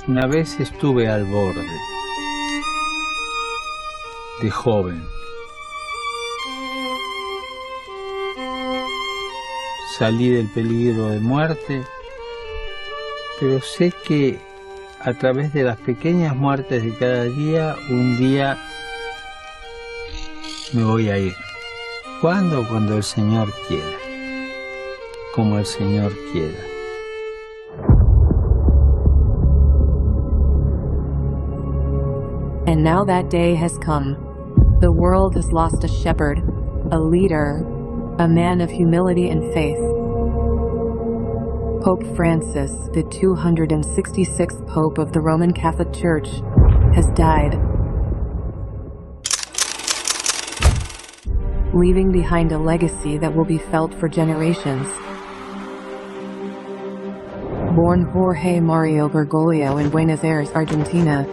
Una vez estuve al borde, de joven. Salí del peligro de muerte, pero sé que a través de las pequeñas muertes de cada día, un día me voy a ir. ¿Cuándo? Cuando el Señor quiera, como el Señor quiera. And now that day has come. The world has lost a shepherd, a leader, a man of humility and faith. Pope Francis, the 266th Pope of the Roman Catholic Church, has died, leaving behind a legacy that will be felt for generations. Born Jorge Mario Bergoglio in Buenos Aires, Argentina,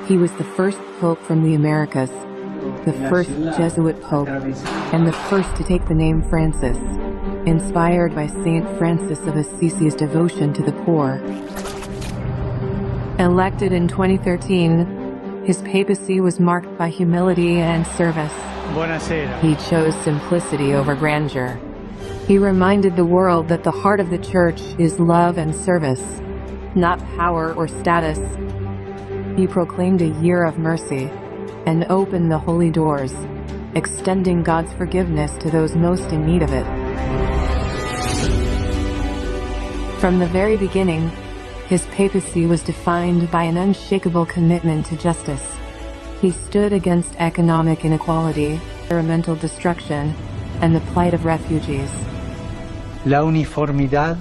he was the first pope from the Americas, the first Jesuit pope, and the first to take the name Francis, inspired by Saint Francis of Assisi's devotion to the poor. Elected in 2013, his papacy was marked by humility and service. Buonasera. He chose simplicity over grandeur. He reminded the world that the heart of the Church is love and service, not power or status. He proclaimed a year of mercy and opened the holy doors, extending God's forgiveness to those most in need of it. From the very beginning, his papacy was defined by an unshakable commitment to justice. He stood against economic inequality, environmental destruction, and the plight of refugees. La uniformidad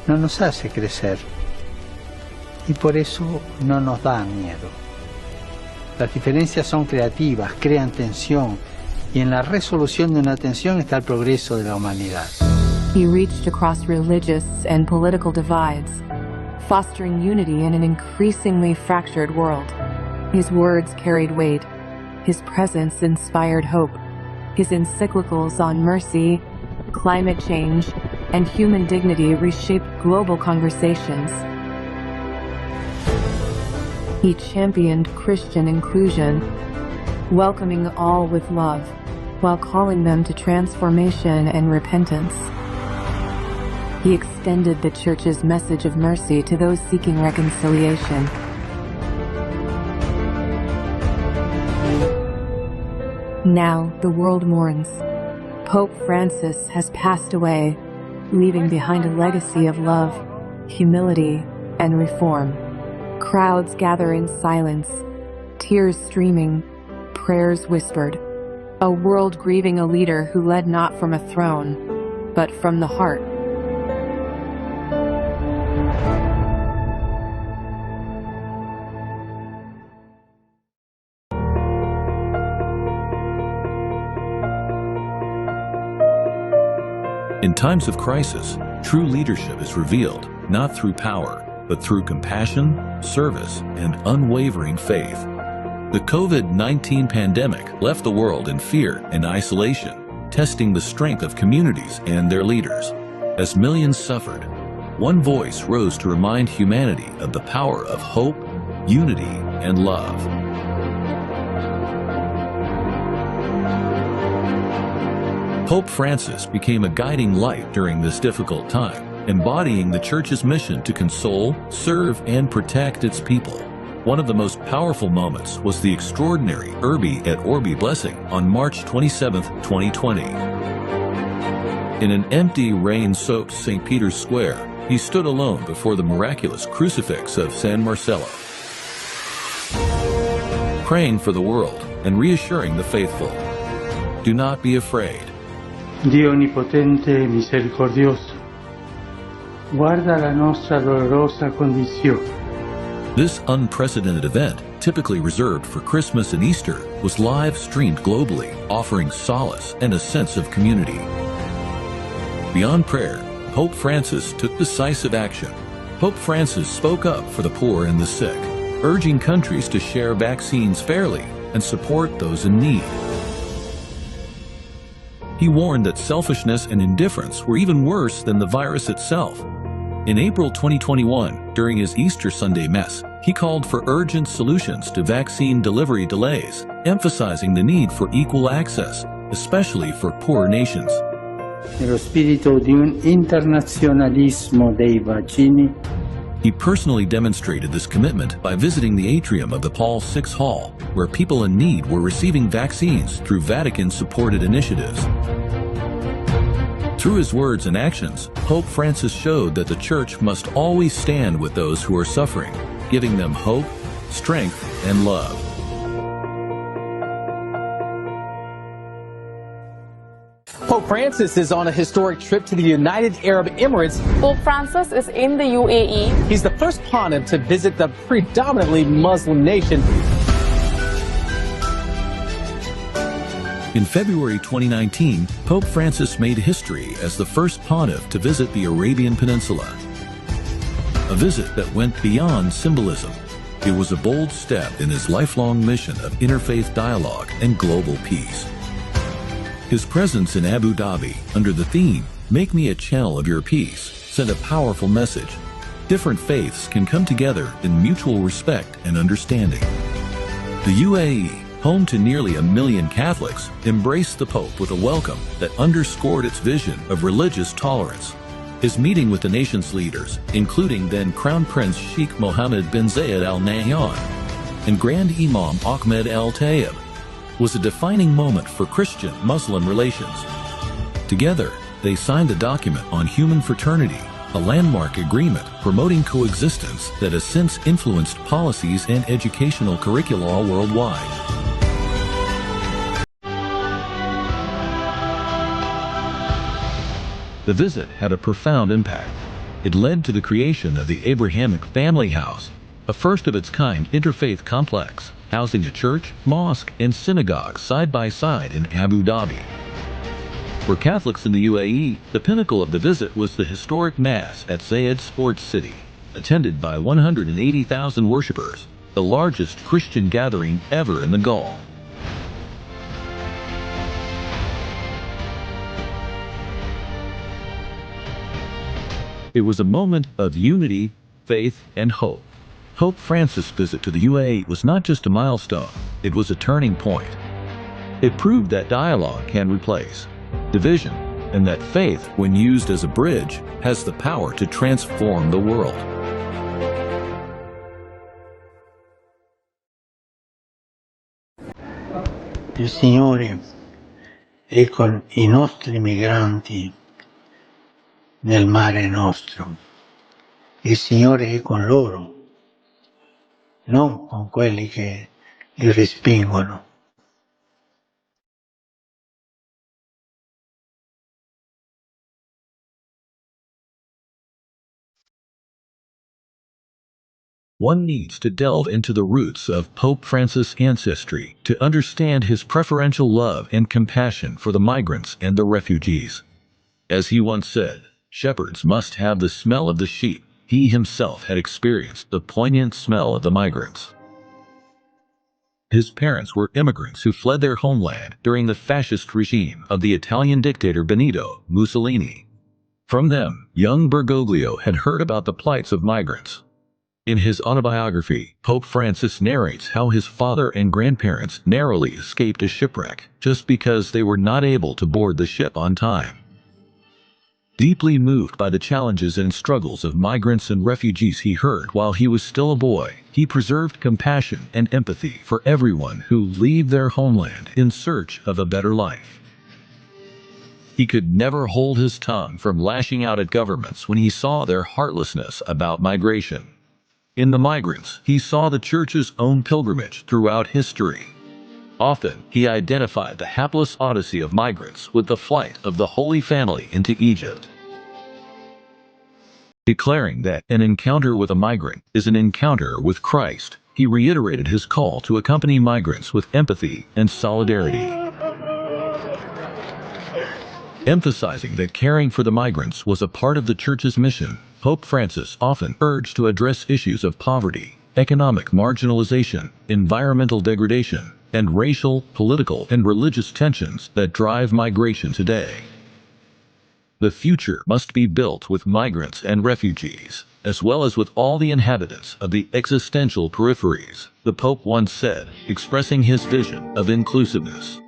no nos hace crecer y por eso no nos da miedo. Las diferencias son creativas, crean tensión y en la resolución de una tensión está el progreso de la humanidad. He reached across religious and political divides, fostering unity in an increasingly fractured world. His words carried weight. His presence inspired hope. His encyclicals on mercy, climate change, and human dignity reshaped global conversations. He championed Christian inclusion, welcoming all with love, while calling them to transformation and repentance. He extended the Church's message of mercy to those seeking reconciliation. Now the world mourns. Pope Francis has passed away, leaving behind a legacy of love, humility, and reform. Crowds gather in silence, tears streaming, prayers whispered. A world grieving a leader who led not from a throne, but from the heart. In times of crisis, true leadership is revealed not through power, but through compassion, service, and unwavering faith. The COVID-19 pandemic left the world in fear and isolation, testing the strength of communities and their leaders. As millions suffered, one voice rose to remind humanity of the power of hope, unity, and love. Pope Francis became a guiding light during this difficult time, embodying the Church's mission to console, serve, and protect its people. One of the most powerful moments was the extraordinary Urbi et Orbi blessing on March 27, 2020. In an empty, rain-soaked St. Peter's Square, he stood alone before the miraculous crucifix of San Marcello, praying for the world and reassuring the faithful. Do not be afraid. Dio onnipotente e misericordioso, guarda la nostra dolorosa condizione. This unprecedented event, typically reserved for Christmas and Easter, was live-streamed globally, offering solace and a sense of community. Beyond prayer, Pope Francis took decisive action. Pope Francis spoke up for the poor and the sick, urging countries to share vaccines fairly and support those in need. He warned that selfishness and indifference were even worse than the virus itself. In April 2021, during his Easter Sunday Mass, he called for urgent solutions to vaccine delivery delays, emphasizing the need for equal access, especially for poor nations. Nello spirito di un internazionalismo dei vaccini, He personally demonstrated this commitment by visiting the atrium of the Paul VI Hall, where people in need were receiving vaccines through Vatican-supported initiatives. Through his words and actions, Pope Francis showed that the Church must always stand with those who are suffering, giving them hope, strength, and love. Pope Francis is on a historic trip to the United Arab Emirates. Pope Francis is in the UAE. He's the first pontiff to visit the predominantly Muslim nation. In February 2019, Pope Francis made history as the first pontiff to visit the Arabian Peninsula. A visit that went beyond symbolism. It was a bold step in his lifelong mission of interfaith dialogue and global peace. His presence in Abu Dhabi, under the theme, "Make me a channel of your peace," sent a powerful message. Different faiths can come together in mutual respect and understanding. The UAE, home to nearly 1 million Catholics, embraced the Pope with a welcome that underscored its vision of religious tolerance. His meeting with the nation's leaders, including then Crown Prince Sheikh Mohammed bin Zayed Al Nahyan and Grand Imam Ahmed Al Tayyib, was a defining moment for Christian-Muslim relations. Together, they signed the document on human fraternity, a landmark agreement promoting coexistence that has since influenced policies and educational curricula worldwide. The visit had a profound impact. It led to the creation of the Abrahamic Family House, a first-of-its-kind interfaith complex, housing a church, mosque, and synagogue side by side in Abu Dhabi. For Catholics in the UAE, the pinnacle of the visit was the historic Mass at Zayed Sports City, attended by 180,000 worshippers, the largest Christian gathering ever in the Gulf. It was a moment of unity, faith, and hope. Pope Francis' visit to the UAE was not just a milestone, it was a turning point. It proved that dialogue can replace division, and that faith, when used as a bridge, has the power to transform the world. Il Signore è con I nostri migranti nel mare nostro. Il Signore è con loro, non con quelli che li respingono. One needs to delve into the roots of Pope Francis' ancestry to understand his preferential love and compassion for the migrants and the refugees. As he once said, shepherds must have the smell of the sheep. He himself had experienced the poignant smell of the migrants. His parents were immigrants who fled their homeland during the fascist regime of the Italian dictator Benito Mussolini. From them, young Bergoglio had heard about the plights of migrants. In his autobiography, Pope Francis narrates how his father and grandparents narrowly escaped a shipwreck just because they were not able to board the ship on time. Deeply moved by the challenges and struggles of migrants and refugees he heard while he was still a boy, he preserved compassion and empathy for everyone who leave their homeland in search of a better life. He could never hold his tongue from lashing out at governments when he saw their heartlessness about migration. In the migrants, he saw the Church's own pilgrimage throughout history. Often, he identified the hapless odyssey of migrants with the flight of the Holy Family into Egypt. Declaring that an encounter with a migrant is an encounter with Christ, he reiterated his call to accompany migrants with empathy and solidarity. Emphasizing that caring for the migrants was a part of the Church's mission, Pope Francis often urged to address issues of poverty, economic marginalization, environmental degradation, and racial, political, and religious tensions that drive migration today. The future must be built with migrants and refugees, as well as with all the inhabitants of the existential peripheries, the Pope once said, expressing his vision of inclusiveness.